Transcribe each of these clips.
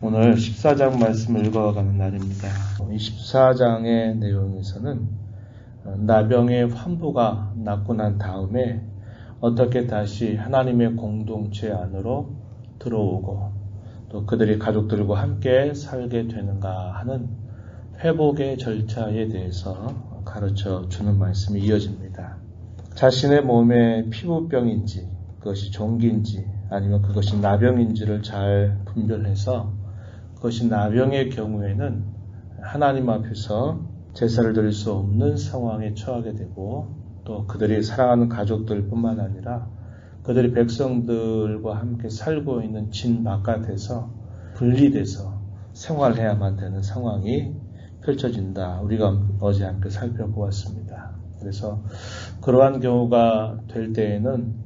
오늘 14장 말씀을 읽어가는 날입니다. 이 14장의 내용에서는 나병의 환부가 낫고 난 다음에 어떻게 다시 하나님의 공동체 안으로 들어오고 또 그들이 가족들과 함께 살게 되는가 하는 회복의 절차에 대해서 가르쳐 주는 말씀이 이어집니다. 자신의 몸에 피부병인지 그것이 종기인지 아니면 그것이 나병인지를 잘 분별해서 그것이 나병의 경우에는 하나님 앞에서 제사를 드릴 수 없는 상황에 처하게 되고 또 그들이 사랑하는 가족들뿐만 아니라 그들이 백성들과 함께 살고 있는 진 바깥에서 분리돼서 생활해야만 되는 상황이 펼쳐진다. 우리가 어제 함께 살펴보았습니다. 그래서 그러한 경우가 될 때에는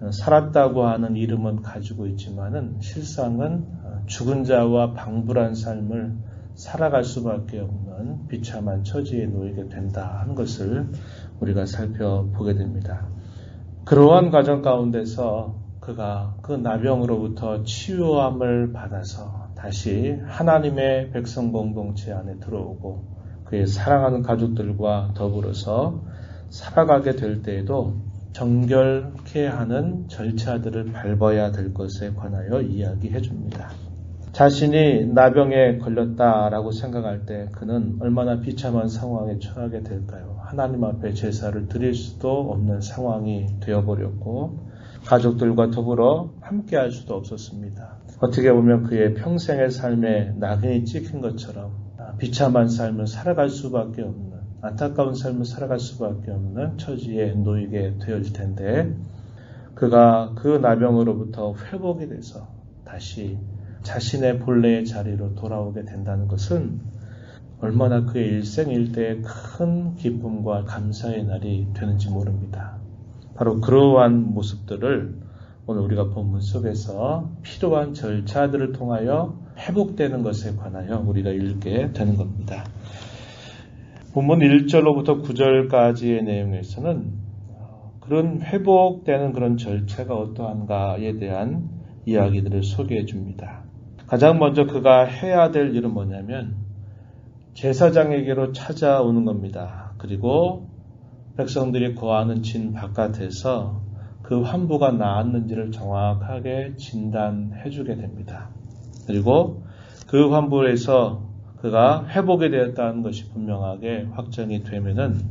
살았다고 하는 이름은 가지고 있지만은 실상은 죽은 자와 방불한 삶을 살아갈 수밖에 없는 비참한 처지에 놓이게 된다 하는 것을 우리가 살펴보게 됩니다. 그러한 과정 가운데서 그가 그 나병으로부터 치유함을 받아서 다시 하나님의 백성 공동체 안에 들어오고 그의 사랑하는 가족들과 더불어서 살아가게 될 때에도 정결케 하는 절차들을 밟아야 될 것에 관하여 이야기해 줍니다. 자신이 나병에 걸렸다라고 생각할 때 그는 얼마나 비참한 상황에 처하게 될까요? 하나님 앞에 제사를 드릴 수도 없는 상황이 되어버렸고 가족들과 더불어 함께할 수도 없었습니다. 어떻게 보면 그의 평생의 삶에 낙인이 찍힌 것처럼 비참한 삶을 살아갈 수밖에 없는 안타까운 삶을 살아갈 수밖에 없는 처지에 놓이게 되었을 텐데 그가 그 나병으로부터 회복이 돼서 다시 자신의 본래의 자리로 돌아오게 된다는 것은 얼마나 그의 일생일대의 큰 기쁨과 감사의 날이 되는지 모릅니다. 바로 그러한 모습들을 오늘 우리가 본문 속에서 필요한 절차들을 통하여 회복되는 것에 관하여 우리가 읽게 되는 겁니다. 본문 1절로부터 9절까지의 내용에서는 그런 회복되는 그런 절차가 어떠한가에 대한 이야기들을 소개해 줍니다. 가장 먼저 그가 해야 될 일은 뭐냐면 제사장에게로 찾아오는 겁니다. 그리고 백성들이 거하는 진 바깥에서 그 환부가 나았는지를 정확하게 진단해 주게 됩니다. 그리고 그 환부에서 그가 회복이 되었다는 것이 분명하게 확정이 되면은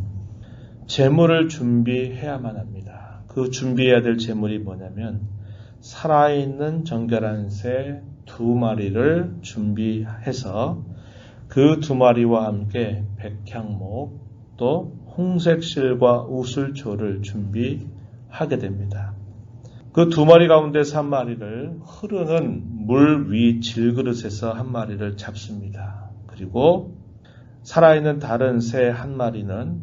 제물을 준비해야만 합니다. 그 준비해야 될 제물이 뭐냐면 살아있는 정결한 새 2마리를 준비해서 그 2마리와 함께 백향목 또 홍색실과 우슬초를 준비하게 됩니다. 그 2마리 가운데서 1마리를 흐르는 물 위 질그릇에서 1마리를 잡습니다. 그리고 살아있는 다른 새 1마리는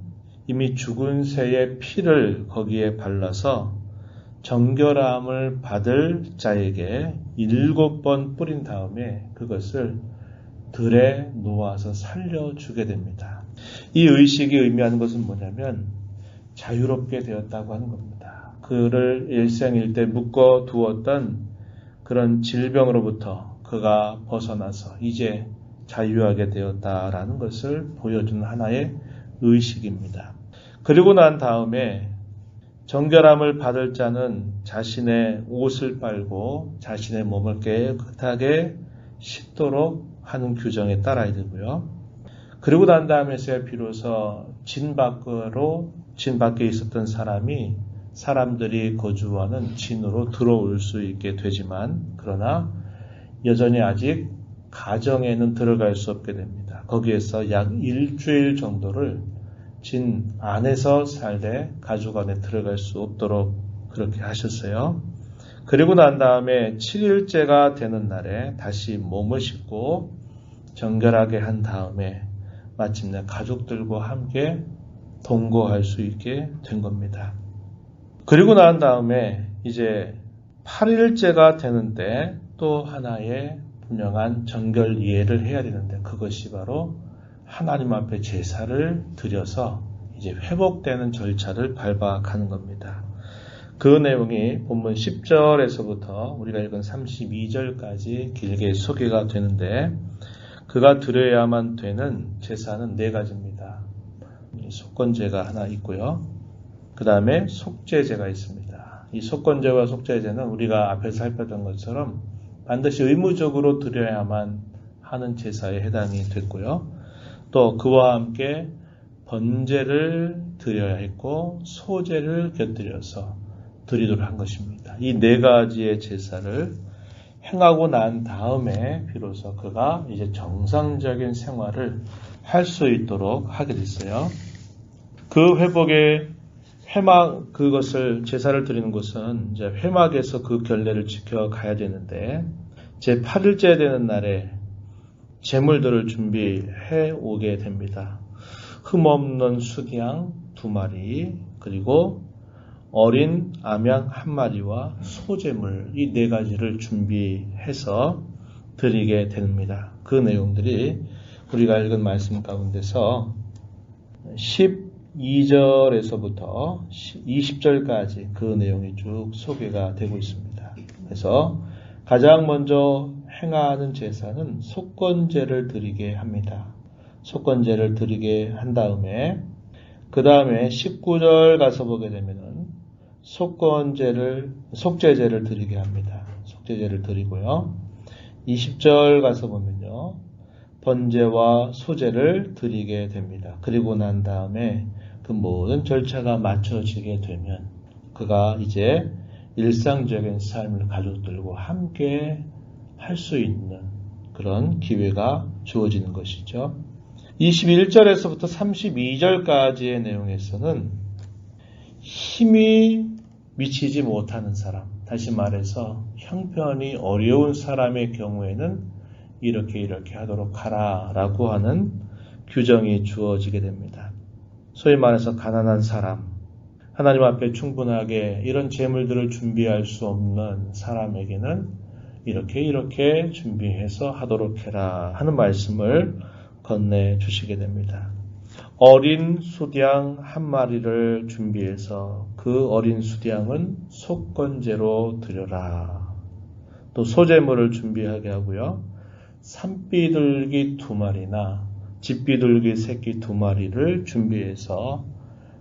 이미 죽은 새의 피를 거기에 발라서 정결함을 받을 자에게 7번 뿌린 다음에 그것을 들에 놓아서 살려주게 됩니다. 이 의식이 의미하는 것은 뭐냐면 자유롭게 되었다고 하는 겁니다. 그를 일생일대 묶어두었던 그런 질병으로부터 그가 벗어나서 이제 자유하게 되었다라는 것을 보여주는 하나의 의식입니다. 그리고 난 다음에 정결함을 받을 자는 자신의 옷을 빨고 자신의 몸을 깨끗하게 씻도록 하는 규정에 따라야 되고요. 그리고 난 다음에서야 비로소 진 밖에 있었던 사람들이 거주하는 진으로 들어올 수 있게 되지만 그러나 여전히 아직 가정에는 들어갈 수 없게 됩니다. 거기에서 약 일주일 정도를 진 안에서 살되 가죽 안에 들어갈 수 없도록 그렇게 하셨어요. 그리고 난 다음에 7일째가 되는 날에 다시 몸을 씻고 정결하게 한 다음에 마침내 가족들과 함께 동거할 수 있게 된 겁니다. 그리고 난 다음에 이제 8일째가 되는데 또 하나의 분명한 정결 이해를 해야 되는데 그것이 바로 하나님 앞에 제사를 드려서 이제 회복되는 절차를 밟아가는 겁니다. 그 내용이 본문 10절에서부터 우리가 읽은 32절까지 길게 소개가 되는데 그가 드려야만 되는 제사는 4가지입니다. 속건제가 하나 있고요. 그 다음에 속죄제가 있습니다. 이 속건제와 속죄제는 우리가 앞에서 살폈던 것처럼 반드시 의무적으로 드려야만 하는 제사에 해당이 됐고요. 또 그와 함께 번제를 드려야 했고 소제를 곁들여서 드리도록 한 것입니다. 이 4가지의 제사를 행하고 난 다음에 비로소 그가 이제 정상적인 생활을 할 수 있도록 하게 됐어요. 그 회복의 회막 그것을 제사를 드리는 것은 이제 회막에서 그 결례를 지켜가야 되는데 제 8일째 되는 날에 제물들을 준비해 오게 됩니다. 흠없는 수양 2마리 그리고 어린 암양 1마리와 소제물 이 4가지를 준비해서 드리게 됩니다. 그 내용들이 우리가 읽은 말씀 가운데서 12절에서부터 20절까지 그 내용이 쭉 소개가 되고 있습니다. 그래서 가장 먼저 행하는 제사는 속건제를 드리게 합니다. 속건제를 드리게 한 다음에 그 다음에 19절 가서 보게 되면은 속죄제를 드리게 합니다. 속죄제를 드리고요. 20절 가서 보면요. 번제와 소제를 드리게 됩니다. 그리고 난 다음에 그 모든 절차가 마쳐지게 되면 그가 이제 일상적인 삶을 가족들과 함께 할 수 있는 그런 기회가 주어지는 것이죠. 21절에서부터 32절까지의 내용에서는 힘이 미치지 못하는 사람, 다시 말해서 형편이 어려운 사람의 경우에는 이렇게 하도록 하라 라고 하는 규정이 주어지게 됩니다. 소위 말해서 가난한 사람, 하나님 앞에 충분하게 이런 재물들을 준비할 수 없는 사람에게는 이렇게 준비해서 하도록 해라 하는 말씀을 건네주시게 됩니다. 어린 수양 1마리를 준비해서 그 어린 수양은 속건제로 드려라. 또 소제물을 준비하게 하고요. 산비둘기 2마리나 집비둘기 새끼 2마리를 준비해서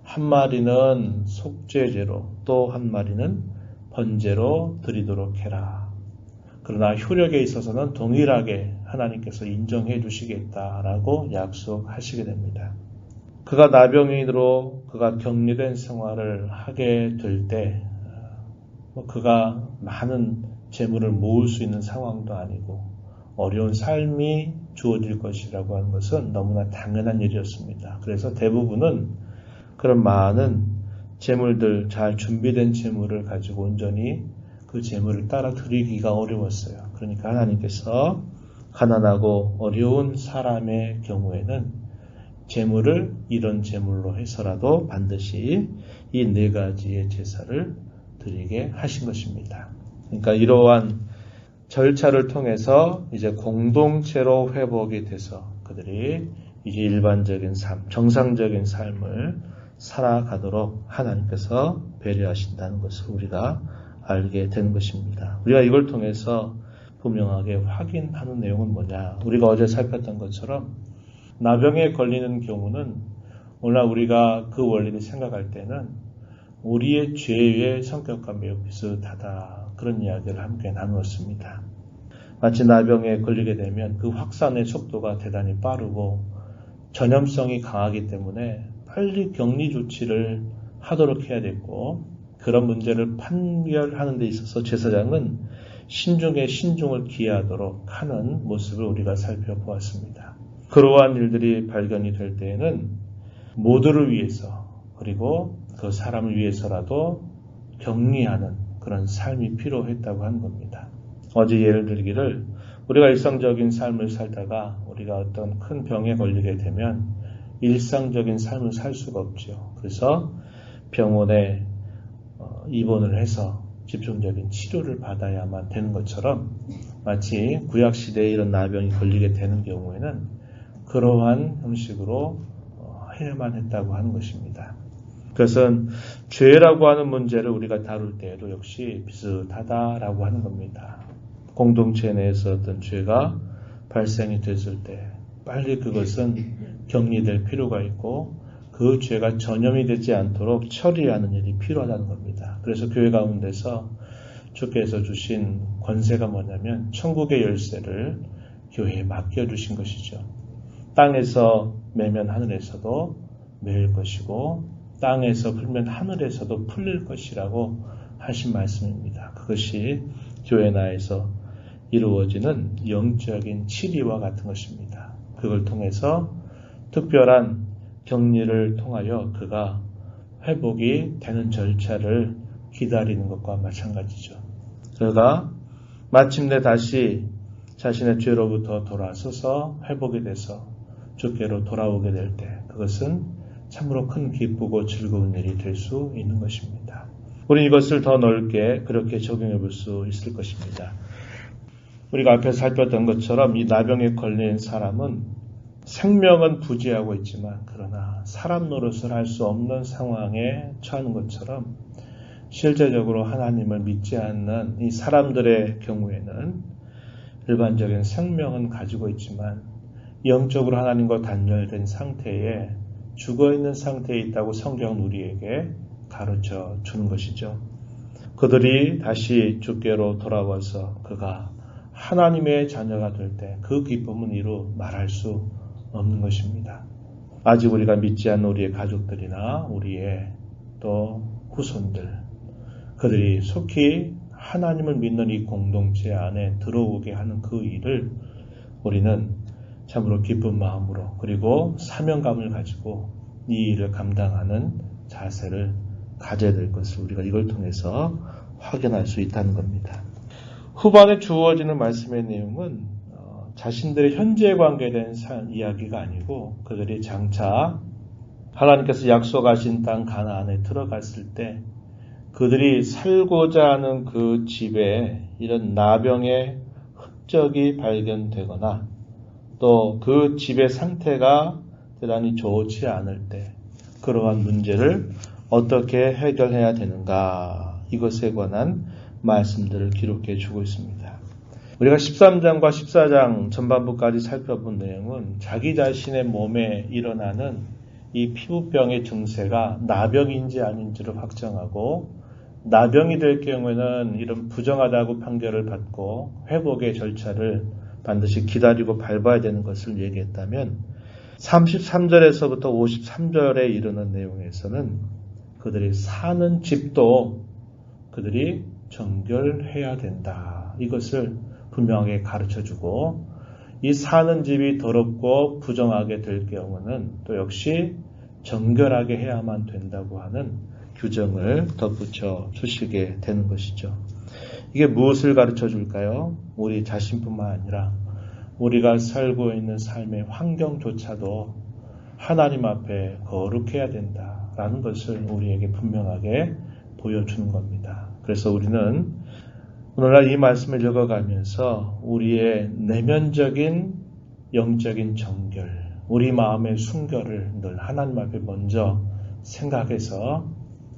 1마리는 속죄제로 또 1마리는 번제로 드리도록 해라. 그러나 효력에 있어서는 동일하게 하나님께서 인정해 주시겠다라고 약속하시게 됩니다. 그가 나병인으로 그가 격리된 생활을 하게 될 때 그가 많은 재물을 모을 수 있는 상황도 아니고 어려운 삶이 주어질 것이라고 하는 것은 너무나 당연한 일이었습니다. 그래서 대부분은 그런 많은 재물들, 잘 준비된 재물을 가지고 온전히 그 재물을 따라 드리기가 어려웠어요. 그러니까 하나님께서 가난하고 어려운 사람의 경우에는 재물을 이런 재물로 해서라도 반드시 이 4가지의 제사를 드리게 하신 것입니다. 그러니까 이러한 절차를 통해서 이제 공동체로 회복이 돼서 그들이 이제 일반적인 삶, 정상적인 삶을 살아가도록 하나님께서 배려하신다는 것을 우리가 알게 되는 것입니다. 우리가 이걸 통해서 분명하게 확인하는 내용은 뭐냐? 우리가 어제 살폈던 것처럼 나병에 걸리는 경우는 오늘날 우리가 그 원리를 생각할 때는 우리의 죄의 성격과 매우 비슷하다. 그런 이야기를 함께 나누었습니다. 마치 나병에 걸리게 되면 그 확산의 속도가 대단히 빠르고 전염성이 강하기 때문에 빨리 격리 조치를 하도록 해야 되고 그런 문제를 판별하는 데 있어서 제사장은 신중에 신중을 기하도록 하는 모습을 우리가 살펴보았습니다. 그러한 일들이 발견이 될 때에는 모두를 위해서 그리고 그 사람을 위해서라도 격리하는 그런 삶이 필요했다고 하는 겁니다. 어제 예를 들기를 우리가 일상적인 삶을 살다가 우리가 어떤 큰 병에 걸리게 되면 일상적인 삶을 살 수가 없죠. 그래서 병원에 입원을 해서 집중적인 치료를 받아야만 되는 것처럼 마치 구약시대에 이런 나병이 걸리게 되는 경우에는 그러한 형식으로 해야만 했다고 하는 것입니다. 그것은 죄라고 하는 문제를 우리가 다룰 때에도 역시 비슷하다라고 하는 겁니다. 공동체 내에서 어떤 죄가 발생이 됐을 때 빨리 그것은 격리될 필요가 있고 그 죄가 전염이 되지 않도록 처리하는 일이 필요하다는 겁니다. 그래서 교회 가운데서 주께서 주신 권세가 뭐냐면 천국의 열쇠를 교회에 맡겨주신 것이죠. 땅에서 매면 하늘에서도 매일 것이고 땅에서 풀면 하늘에서도 풀릴 것이라고 하신 말씀입니다. 그것이 교회 나에서 이루어지는 영적인 치리와 같은 것입니다. 그걸 통해서 특별한 격리를 통하여 그가 회복이 되는 절차를 기다리는 것과 마찬가지죠. 그가 마침내 다시 자신의 죄로부터 돌아서서 회복이 돼서 주께로 돌아오게 될 때 그것은 참으로 큰 기쁘고 즐거운 일이 될 수 있는 것입니다. 우리는 이것을 더 넓게 그렇게 적용해 볼 수 있을 것입니다. 우리가 앞에서 살폈던 것처럼 이 나병에 걸린 사람은 생명은 부지하고 있지만 그러나 사람 노릇을 할 수 없는 상황에 처하는 것처럼 실제적으로 하나님을 믿지 않는 이 사람들의 경우에는 일반적인 생명은 가지고 있지만 영적으로 하나님과 단절된 상태에 죽어있는 상태에 있다고 성경은 우리에게 가르쳐 주는 것이죠. 그들이 다시 주께로 돌아와서 그가 하나님의 자녀가 될 때 그 기쁨은 이루 말할 수 없는 것입니다. 아직 우리가 믿지 않는 우리의 가족들이나 우리의 또 후손들 그들이 속히 하나님을 믿는 이 공동체 안에 들어오게 하는 그 일을 우리는 참으로 기쁜 마음으로 그리고 사명감을 가지고 이 일을 감당하는 자세를 가져야 될 것을 우리가 이걸 통해서 확인할 수 있다는 겁니다. 후반에 주어지는 말씀의 내용은 자신들의 현재 관계에 대한 이야기가 아니고 그들이 장차 하나님께서 약속하신 땅 가나안에 들어갔을 때 그들이 살고자 하는 그 집에 이런 나병의 흔적이 발견되거나 또 그 집의 상태가 대단히 좋지 않을 때 그러한 문제를 어떻게 해결해야 되는가 이것에 관한 말씀들을 기록해 주고 있습니다. 우리가 13장과 14장 전반부까지 살펴본 내용은 자기 자신의 몸에 일어나는 이 피부병의 증세가 나병인지 아닌지를 확정하고 나병이 될 경우에는 이런 부정하다고 판결을 받고 회복의 절차를 반드시 기다리고 밟아야 되는 것을 얘기했다면 33절에서부터 53절에 이르는 내용에서는 그들이 사는 집도 그들이 정결해야 된다. 이것을 분명하게 가르쳐주고 이 사는 집이 더럽고 부정하게 될 경우는 또 역시 정결하게 해야만 된다고 하는 규정을 덧붙여 주시게 되는 것이죠. 이게 무엇을 가르쳐 줄까요? 우리 자신뿐만 아니라 우리가 살고 있는 삶의 환경조차도 하나님 앞에 거룩해야 된다라는 것을 우리에게 분명하게 보여주는 겁니다. 그래서 우리는 오늘날 이 말씀을 읽어가면서 우리의 내면적인 영적인 정결, 우리 마음의 순결을 늘 하나님 앞에 먼저 생각해서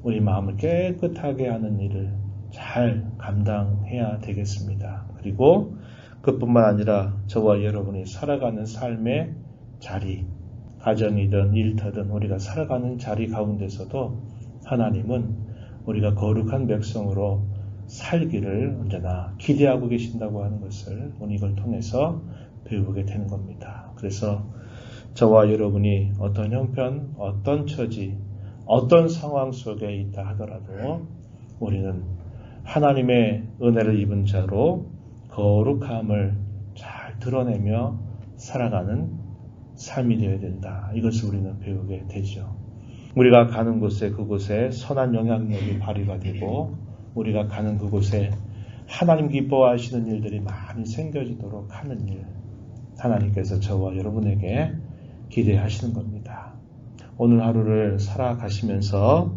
우리 마음을 깨끗하게 하는 일을 잘 감당해야 되겠습니다. 그리고 그뿐만 아니라 저와 여러분이 살아가는 삶의 자리, 가정이든 일터든 우리가 살아가는 자리 가운데서도 하나님은 우리가 거룩한 백성으로 살기를 언제나 기대하고 계신다고 하는 것을 오늘 이걸 통해서 배우게 되는 겁니다. 그래서 저와 여러분이 어떤 형편, 어떤 처지, 어떤 상황 속에 있다 하더라도 우리는 하나님의 은혜를 입은 자로 거룩함을 잘 드러내며 살아가는 삶이 되어야 된다. 이것을 우리는 배우게 되죠. 우리가 가는 곳에 그곳에 선한 영향력이 발휘가 되고 우리가 가는 그곳에 하나님 기뻐하시는 일들이 많이 생겨지도록 하는 일 하나님께서 저와 여러분에게 기대하시는 겁니다. 오늘 하루를 살아가시면서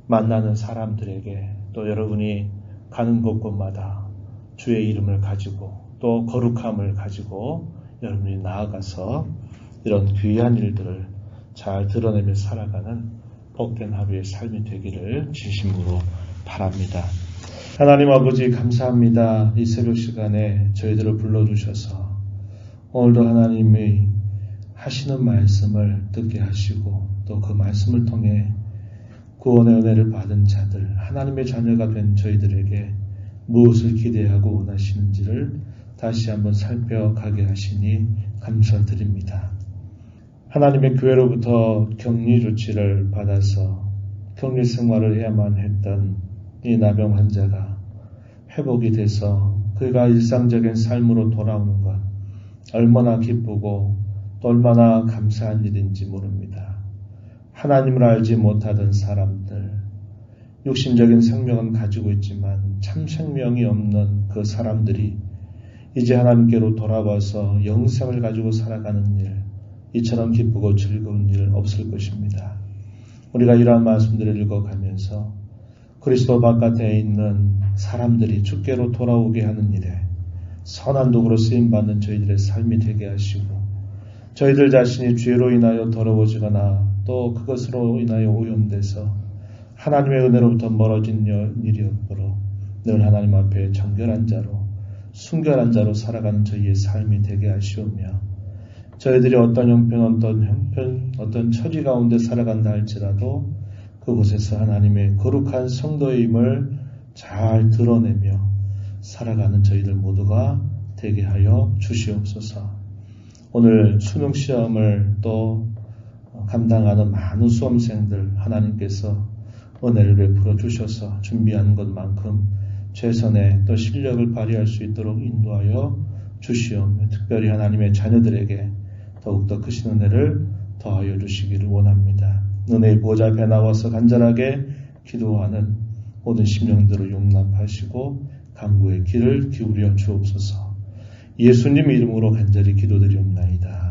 만나는 사람들에게 또 여러분이 가는 곳곳마다 주의 이름을 가지고 또 거룩함을 가지고 여러분이 나아가서 이런 귀한 일들을 잘 드러내며 살아가는 복된 하루의 삶이 되기를 진심으로 바랍니다. 하나님 아버지 감사합니다. 이 새벽 시간에 저희들을 불러주셔서 오늘도 하나님이 하시는 말씀을 듣게 하시고 또 그 말씀을 통해 구원의 은혜를 받은 자들, 하나님의 자녀가 된 저희들에게 무엇을 기대하고 원하시는지를 다시 한번 살펴가게 하시니 감사드립니다. 하나님의 교회로부터 격리 조치를 받아서 격리 생활을 해야만 했던 이 나병 환자가 회복이 돼서 그가 일상적인 삶으로 돌아오는 것 얼마나 기쁘고 또 얼마나 감사한 일인지 모릅니다. 하나님을 알지 못하던 사람들, 육신적인 생명은 가지고 있지만 참 생명이 없는 그 사람들이 이제 하나님께로 돌아와서 영생을 가지고 살아가는 일, 이처럼 기쁘고 즐거운 일 없을 것입니다. 우리가 이러한 말씀들을 읽어가면서 그리스도 바깥에 있는 사람들이 주께로 돌아오게 하는 일에 선한 도구로 쓰임받는 저희들의 삶이 되게 하시고 저희들 자신이 죄로 인하여 더러워지거나 또 그것으로 인하여 오염돼서 하나님의 은혜로부터 멀어진 일이 없도록 늘 하나님 앞에 정결한 자로 순결한 자로 살아가는 저희의 삶이 되게 하시오며 저희들이 어떤 형편, 어떤 처지 가운데 살아간다 할지라도 그곳에서 하나님의 거룩한 성도임을 잘 드러내며 살아가는 저희들 모두가 되게 하여 주시옵소서. 오늘 수능 시험을 또 감당하는 많은 수험생들 하나님께서 은혜를 베풀어 주셔서 준비하는 것만큼 최선의 또 실력을 발휘할 수 있도록 인도하여 주시오며 특별히 하나님의 자녀들에게 더욱더 크신 은혜를 더하여 주시기를 원합니다. 은혜의 보좌 앞에 나와서 간절하게 기도하는 모든 심령들을 용납하시고 간구의 귀를 기울여 주옵소서. 예수님 이름으로 간절히 기도드리옵나이다.